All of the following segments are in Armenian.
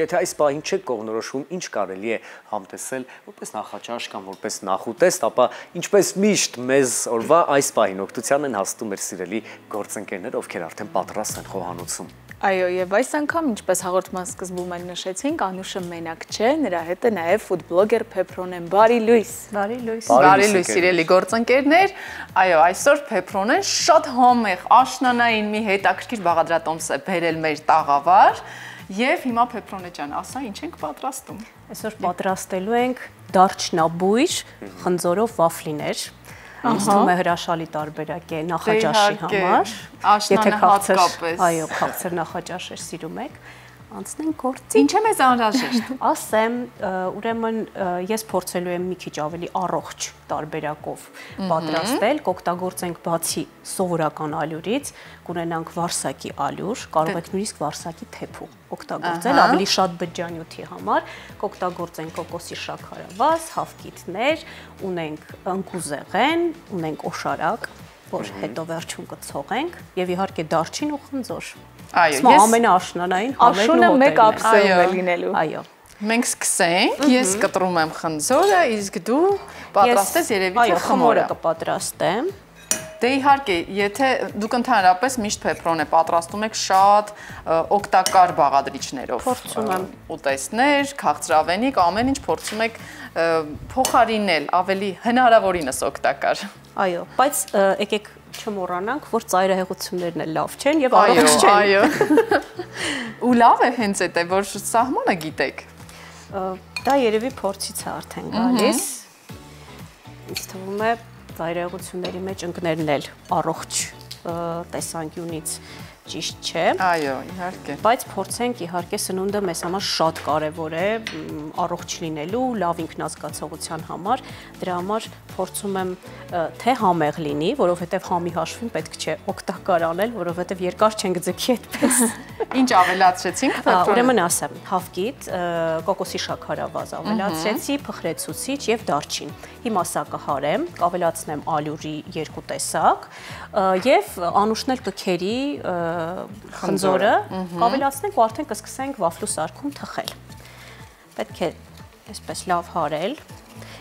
Եթե այս պահին չեք կողմնորոշում, ինչ կարելի է համտեսել որպես նախաճաշ կամ որպես նախուտեստ, ապա ինչպես միշտ մեզ օրվա այս պահին օգնության են հասնում մեր սիրելի գործընկերներ, ովքեր արդեն պատրաստ են խոհանոցում։ Այո, եւ այս անգամ, ինչպես հաղորդման սկզբում էլ նշեցինք, Անուշը մենակ չէ, նրա հետ է նաեւ ֆուդբլոգեր Փեփրոնեն։ Բարի լույս։ Բարի լույս, սիրելի գործընկերներ։ Այո, այսօր Փեփրոնեն շատ համեղ, աշնանային մի հետաքրքիր բաղադրատոմս է բերել մեր տաղավար։ Եվ հիմա Փեփրոնե ջան, ասա ինչ ենք պատրաստում։ Այսօր պատրաստելու ենք դարչնաբույր խնձորով վաֆլիներ։ Ինձ թվում է հրաշալի տարբերակ է նախաճաշի համար։ Աշնանը հատկապես։ Այո, քաղցր նախաճաշեր սիրում եք։ Անցնենք գործի։ Ինչ է մեզ անհրաժեշտ։ Ասեմ, ուրեմն ես փորձելու եմ մի քիչ ավելի առողջ տարբերակով պատրաստել, կօգտագործենք բացի սովորական ալյուրից, կունենանք վարսակի ալյուր, կարող եք նույնիսկ վարսակի թեփու օգտագործել ավելի շատ բջջանյութի համար, կօգտագործենք կոկոսի շաքարավազ, հավկիթներ, ունենք ընկուզեղեն, ունենք օշարակ, որ հետո վերջում կցողենք, եւ իհարկե դարչին ու խնձոր։ Այո, ես ամենաաշնանային համերն ու մեկ ապսելն է լինելու։ Այո։ Մենք սկսենք, ես կտրում եմ խնձորը, իսկ դու պատրաստես երևի թե խմորը կպատրաստեմ։ Դե իհարկե, եթե դուք ընդհանրապես միշտ Փեփրոնե պատրաստում եք շատ օգտակար բաղադրիչներով, փորձում եմ ուտեստներ, քաղցրավենիք, ամեն ինչ փորձում եք փոխարինել ավելի հնարավորինս օգտակար։ Այո, բայց եկեք չմոռանանք, որ ծայրահեղություններն էլ լավ չեն եւ առողջ չեն։ Այո։ Ու լավ է հենց այդ է, որ սահմանը գիտեք։ Դա երևի փորձից է արդեն գալիս։ Ինձ թվում է ծայրահեղությունների մեջ ընկներն էլ առողջ տեսանկյունից ճիշտ չէ։ Այո, իհարկե։ Բայց փորձենք իհարկե սնունդը մեզ համար շատ կարևոր է առողջ լինելու, լավ ինքնազգացողության համար, դրա համար փորձում եմ թե համեղ լինի, որովհետև համի հաշվին պետք չէ օգտակար անել, որովհետև երկար չենք ձգի այդպես։ Ինչ ավելացրեցինք Փեփրոնե։ Ուրեմն ասեմ, հավկիթ, կոկոսի շաքարավազ ավելացրեցի, փխրեցուցիչ եւ դարչին։ Հիմա սա կհարեմ, կավելացնեմ ալյուրի 2 տեսակ եւ Անուշն էլ կքերի խնձորը, կավելացնենք ու արդեն կսկսենք վաֆլու սարքում թխել։ Պետք է այսպես լավ հարել։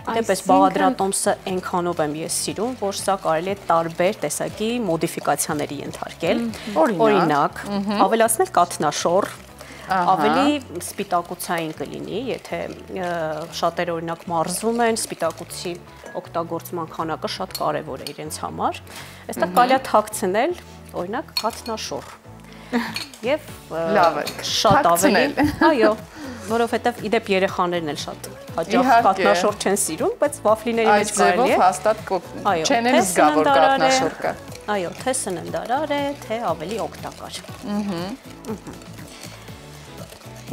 Այդպես բաղադրատոմսը այնքանով եմ ես սիրում, որ սա կարելի է տարբեր տեսակի մոդիֆիկացիաների ենթարկել։ Օրինակ, ավելացնել կաթնաշոր, ավելի սպիտակուցային կլինի, եթե շատերը օրինակ մարզվում են, սպիտակուցի օգտագործման քանակը շատ կարևոր է իրենց համար։ Այստեղ կարելի է թաքցնել, օրինակ, կաթնաշոր։ Եվ լավ է, շատ ավելի, այո, որովհետև իդեպ երեխաներն էլ շատ հաճախ կաթնաշոր չեն սիրում, բայց վաֆլիների մեջ կարելի է։ Այս ձևով հաստատ չեն էլ զգա, որ կաթնաշոր կա։ Այո, թե սննդարար է, թե ավելի օգտակար։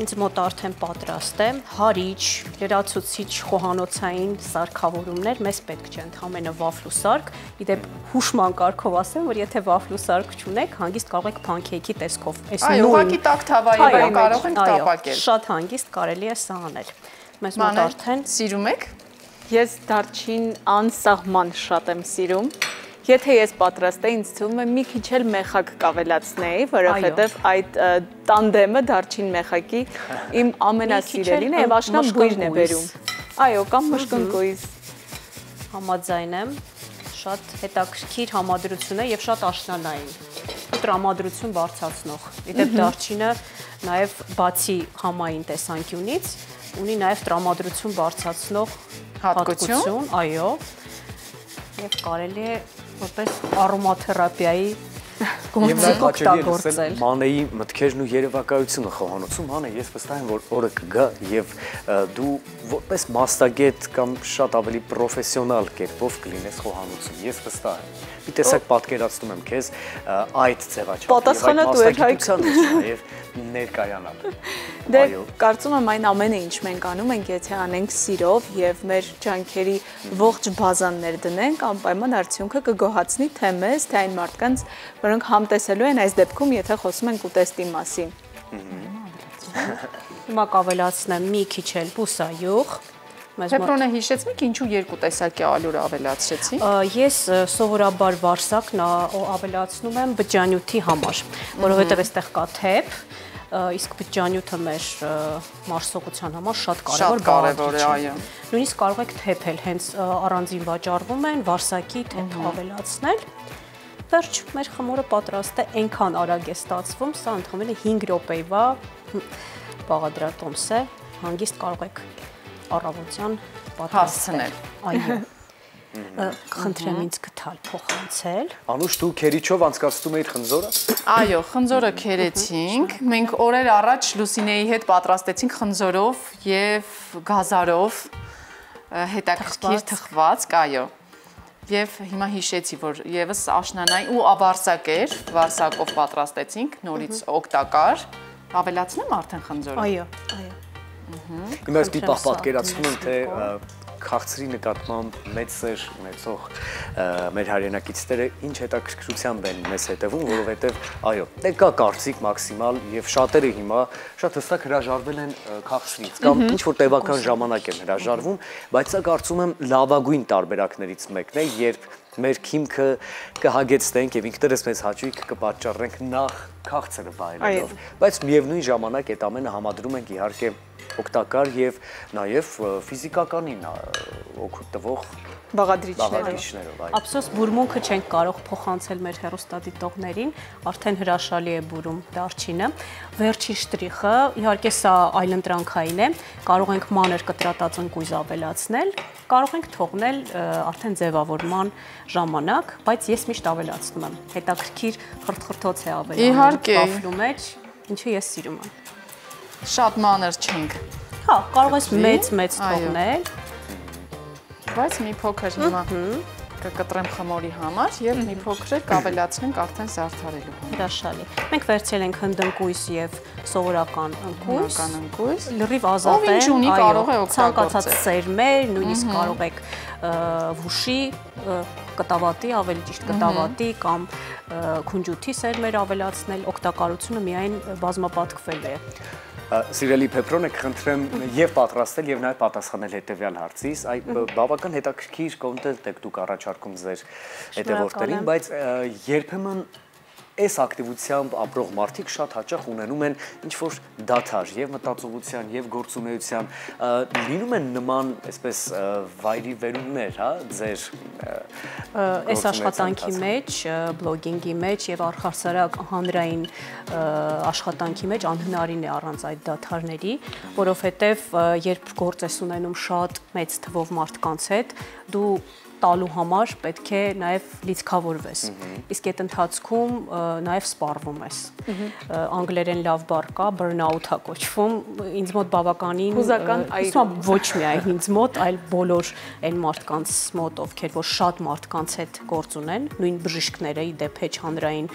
Ինձ մոտ արդեն պատրաստ է, հարիչ, լրացուցիչ խոհանոցային սարքավորումներ մեզ պետք չէ, ընդհանրապես վաֆլու սարք, իդեպ հուշման կարգով ասեմ, որ եթե վաֆլու սարք չունեք, հանգիստ կարող եք փանքեյքի տեսքով, այո, ուղղակի տաք թավայի վրա կարող ենք տապակել։ Շատ հանգիստ կարելի է սա անել։ Մեզ մոտ արդեն սիրում եք։ Ես դարչին անսահման շատ եմ սիրում։ Եթե ես պատրաստեի, ինձ թվում է մի քիչ էլ մեխակ կավելացնեի, որովհետև այդ տանդեմը դարչին մեխակի իմ ամենասիրելին է եւ աշնանբույրն է բերում։ Այո, կամ մշկնկույզ։ Համաձայն եմ, շատ հետաքրքիր համադրություն է եւ շատ աշնանային։ Տրամադրություն բարձրացնող։ Իդեպ դարչինը նաեւ բացի համային տեսանկյունից ունի նաեւ տրամադրություն բարձրացնող հատկություն, այո։ Եվ կարելի է որպես արոմաթերապիայի գործիք օգտագործել։ Մանեի մտքերն ու երևակայությունը խոհանոցում, Մանե, ես վստահ եմ, որ օրը կգա եւ դու որպես մասնագետ կամ շատ ավելի պրոֆեսիոնալ կերպով կլինես խոհանոցում։ Ես վստահ եմ։ Մի տեսակ պատկերացնում եմ քեզ այդ ձևաչափով։ Պատասխանատու եք եւ ներկայանալ։ Դե կարծում եմ այն ամենը ինչ մենք անում ենք, եթե անենք սիրով եւ մեր ջանքերի ողջ բազան ներդնենք, անպայման արդյունքը կգոհացնի թե մեզ, թե այն մարդկանց, որոնք համտեսելու են այս դեպքում, եթե խոսում ենք ուտեստի մասին։ Հիմա կավելացնեմ մի քիչ էլ բուսայուղ։ Փեփրոնե հիշեցիք ինչու 2 տեսակի ալյուր ավելացրեցի։ Ես սովորաբար վարսակն ավելացնում եմ բջջանյութի համար, որովհետև այստեղ կա թեփ, իսկ բջջանյութը մեր մարսողության համար շատ Շատ կարևոր է, այո։ Նույնիսկ կարող եք թեփել, հենց առանձին վաճառվում են վարսակի թեփ ավելացնել։ Վերջ, մեր խմորը պատրաստ է, այնքան արագ է ստացվում, սա ընդհանրապես 5 րոպեվա բաղադրատոմս է, հանգիստ կարող եք առավոտյան հասցնել։ Այո։ Խնդրեմ ինձ գտալ փոխանցել։ Անուշ, դու քերիչով անցկացնում էիր խնձորը։ Այո, խնձորը քերեցինք։ Մենք օրեր առաջ Լուսինեի հետ պատրաստեցինք խնձորով եւ գազարով հետաքրքիր թխվածք, այո։ Եվ հիմա հիշեցի, որ եւս աշնանային ու ավարսակ էր, վարսակով պատրաստեցինք, նորից օգտակար։ Ավելացնեմ արդեն խնձորը։ Այո, այո։ Հիմա ես մի պահ պատկերացնում եմ, թե քաղցրի նկատմամբ մեծ սեր ունեցող մեր հայրենակիցները ինչ հետաքրքրությամբ են մեզ հետևում, որովհետև այո, դե կա կարծիք մաքսիմալ եւ շատերը հիմա շատ հստակ հրաժարվել են քաղցրից կամ ինչ որ տևական ժամանակ են հրաժարվում, բայց սա կարծում եմ լավագույն տարբերակներից մեկն է, երբ մեր քիմքը կհագեցնենք եւ ինքներս մեզ հաճույք կպատճառենք նախ քաղցրը վայելելով, բայց միևնույն ժամանակ այդ ամենը համադրում ենք իհարկե օգտակար եւ նաեւ ֆիզիկականին օգուտ տվող բաղադրիչներով։ Ափսոս բուրմունքը չենք կարող փոխանցել մեր հեռուստադիտողներին, արդեն հրաշալի է բուրում դարչինը։ Վերջին շտրիխը, իհարկե սա այլընտրանքային է, կարող ենք մանր կտրատած ընկույզ ավելացնել, կարող ենք թողնել արդեն ձևավորման ժամանակ, բայց ես միշտ ավելացնում եմ։ Հետաքրքիր խրթխրթոց է ավելանում վաֆլու մեջ, ինչը ես սիրում եմ։ Շատ մանր չենք։ Հա, կարող ես մեծ թողնել։ Բայց մի փոքր հիմա կկտրեմ խմորի համար եւ մի փոքր կավելացնենք արդեն զարդարելու համար։ Հրաշալի։ Մենք վերցրել ենք հնդընկույզ եւ սովորական ընկույզ։ Լրիվ ազատ է, ցանկացած սերմեր, նույնիսկ կարող եք վուշի, կտավատի, ավելի ճիշտ կտավատի կամ քունջութի սերմեր ավելացնել, օգտակարությունը միայն բազմապատկվելու է։ Սիրելի Փետրոնը, կխնդրեմ եւ պատրաստել եւ նաեւ պատասխանել հետեւյալ հարցից, այ բավական հետաքրքիր կոնտենտ եք դուք առաջարկում ձեր հետևորդներին, բայց երբեմն այս ակտիվությամբ ապրող մարդիկ շատ հաճախ ունենում են ինչ-որ դադար եւ մտածողության եւ գործունեության, լինում են նման, այսպես վայրի վերումներ, հա, ձեր այս աշխատանքի մեջ, բլոգինգի մեջ եւ առհասարակ հանրային աշխատանքի մեջ անհնարին է առանց այդ դադարների, որովհետեւ երբ գործ ես ունենում շատ մեծ թվով մարդկանց հետ, դու տալու համար պետք է նաև լիցքավորվես։ Իսկ այդ ընթացքում նաև սպառվում ես։ Անգլերեն լավ բառ կա, burnout-ա կոչվում, ինձ մոտ բավականին հուզական այր։ Ոչ միայն ինձ մոտ, այլ բոլոր այն մարդկանց մոտ, ովքեր որ շատ մարդկանց հետ գործ ունեն, նույն բժիշկները ի դեպ հեչ հանրային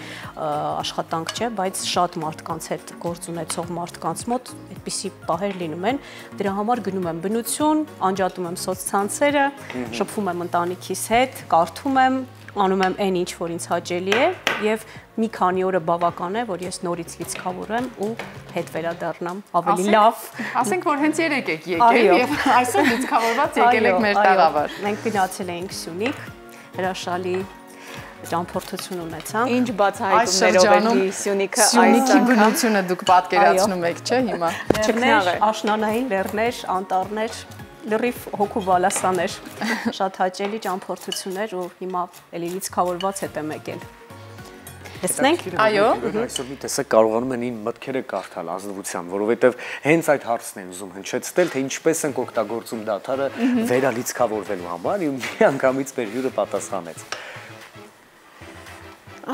աշխատանք չէ, բայց շատ մարդկանց հետ գործ ունեցող մարդկանց մոտ այդպիսի պահեր լինում են։ Դրա համար գնում եմ բնություն, անջատում եմ սոցցանցերը, շփվում եմ ընտանիքիս հետ, կարդում եմ, անում եմ այն ինչ որ ինձ հաճելի է եւ մի քանի օրը բավական է որ ես նորից լիցքավորեմ ու հետ վերադառնամ ավելի լավ։ Ասենք որ հենց երեք եք եկել եւ այսօր լիցքավորված եկել եք մեր տաղավար։ Մենք գնացել էինք Սյունիք, հրաշալի ճամփորդություն ունեցանք։ Ինչ բացահայտումներով է Սյունիքը Սյունիքի բնությունը դուք պատկերացնում եք, չէ՞ հիմա։ Չքնաղ է, աշնանային լեռներ, անտառներ, լրիվ հոգու բալասաներ, շատ հաճելի ճամփորդություններ ու հիմա էլի լիցքավորված հետ եմ եկել։ Տեսնենք, այո։ Այսօր մի տեսակ կարողանում են ին մտքերը կարդալ ազնվության, որովհետև հենց այդ հարցն են ուզում հնչեցնել, թե ինչպես ենք օգտագործում դադարը վերալիցքավորվելու համար, ու միանգամից մեր հյուրը պատասխանեց։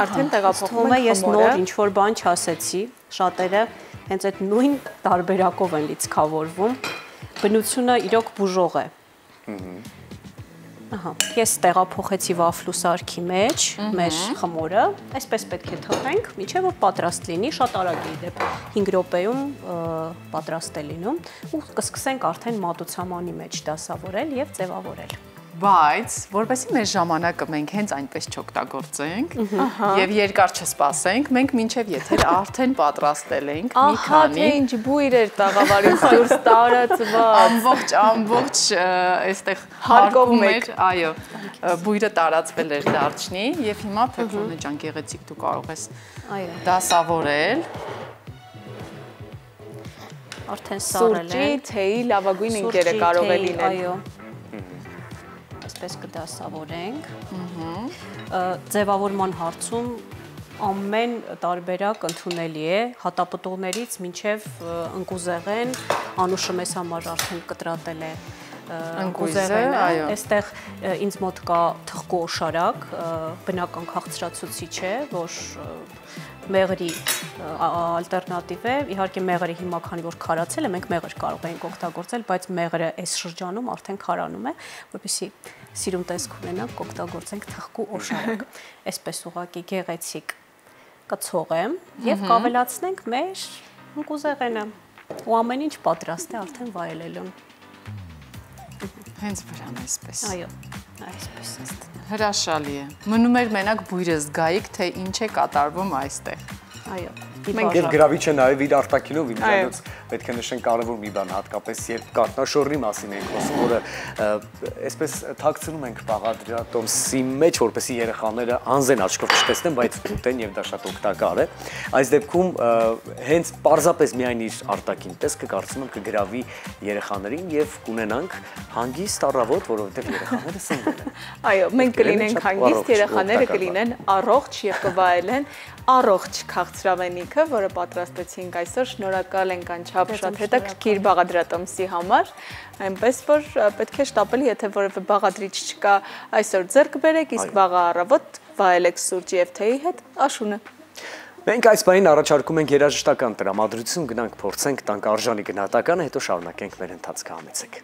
Արդեն տեղափոխվում եմ, ես նոր ինչ որ բան չասեցի, շատերը հենց այդ նույն տարբերակով են լիցքավորվում։ Բնությունը իրոք բուժող է։ Ահա, ես տեղափոխեցի վաֆլու սարքի մեջ մեր խմորը, այսպես պետք է թխենք, մինչև որ պատրաստ լինի, շատ արագ է դեպ 5 րոպեում պատրաստ է լինում ու կսկսենք արդեն մատուցամանի մեջ դասավորել եւ ձևավորել։ Բայց որովհետեւ մեր ժամանակը մենք հենց այնպես չօգտագործենք եւ երկար չսպասենք, մենք մինչեւ եթեր արդեն պատրաստել ենք մի քանի։ Ահա, ինչ բույր էր տաղավարից դուրս տարածված։ Ամբողջ այստեղ հարկում էր, այո, բույրը տարածվել էր դարչնի եւ հիմա Փետրոնե ջան գեղեցիկ դու կարող ես դասավորել։ Արդեն սառել Սուրճի, են։ թեյի լավագույն ընկերը կարող է լինել։ Այո։ Այսպես կդասավորենք։ Ձևավորման հարցում ամեն տարբերակ ընդունելի է, հատապտուղներից մինչև ընկուզեղեն, Անուշը մեզ համար արդեն կտրատել է ընկուզեղենը, այստեղ ինձ մոտ կա թխկու օշարակ, բնական քաղցրացուցիչ է, որ մեղրի ալտերնատիվ է, իհարկե մեղրը հիմա քանի որ քարացել է, մենք մեղր կարող ենք օգտագործել, բայց մեղրը այս շրջանում արդեն քարանում է, որպեսզի սիրուն տեսք ունենանք, կօգտագործենք թխկու օշարակ, այսպես ուղղակի գեղեցիկ կցողեմ եւ կավելացնենք մեր ընկուզեղենը ու ամեն ինչ պատրաստ է արդեն վայելելուն։ Հենց վրան այսպես։ Այո, այսպես է։ Հրաշալի է։ Մնում էր մենակ բույրը զգայիք, թե ինչ է կատարվում այստեղ։ Այո։ Եվ գրավիչը նաև իր արտաքինով իրենից պետք է նշենք կարևոր մի բան, հատկապես երբ կատնաշորի մասին ենք խոսում, որը այսպես թաքցնում ենք բաղադրատոմսի մեջ, որպեսզի երեխաները անզեն աչքով չտեսնեն, բայց ուտեն եւ դա շատ օգտակար է։ Այս դեպքում հենց պարզապես միայն իր արտաքին տեսքը կարծում եմ կգրավի երեխաներին եւ կունենանք հանգիստ առավոտ, որովհետեւ երեխաները սնվել են։ Այո, մենք կլինենք հանգիստ, երեխաները կլինեն առողջ եւ կվայելեն առողջ քաղցրավենիքը, որը պատրաստեցինք այսօր, շնորհակալ ենք անչափ շատ հետաքրքիր բաղադրատոմսի համար, այնպես որ պետք է շտապել, եթե որևէ բաղադրիչ չկա, այսօր ձեռք բերեք, իսկ վաղը առավոտ վայելեք սուրճի եւ թեյի հետ աշունը։ Մենք այս բանին առաջարկում ենք երաժշտական տրամադրություն, գնանք փորձենք, տանք արժանի գնահատականը, հետո շարունակենք մեր ընթացքը, համեցեք։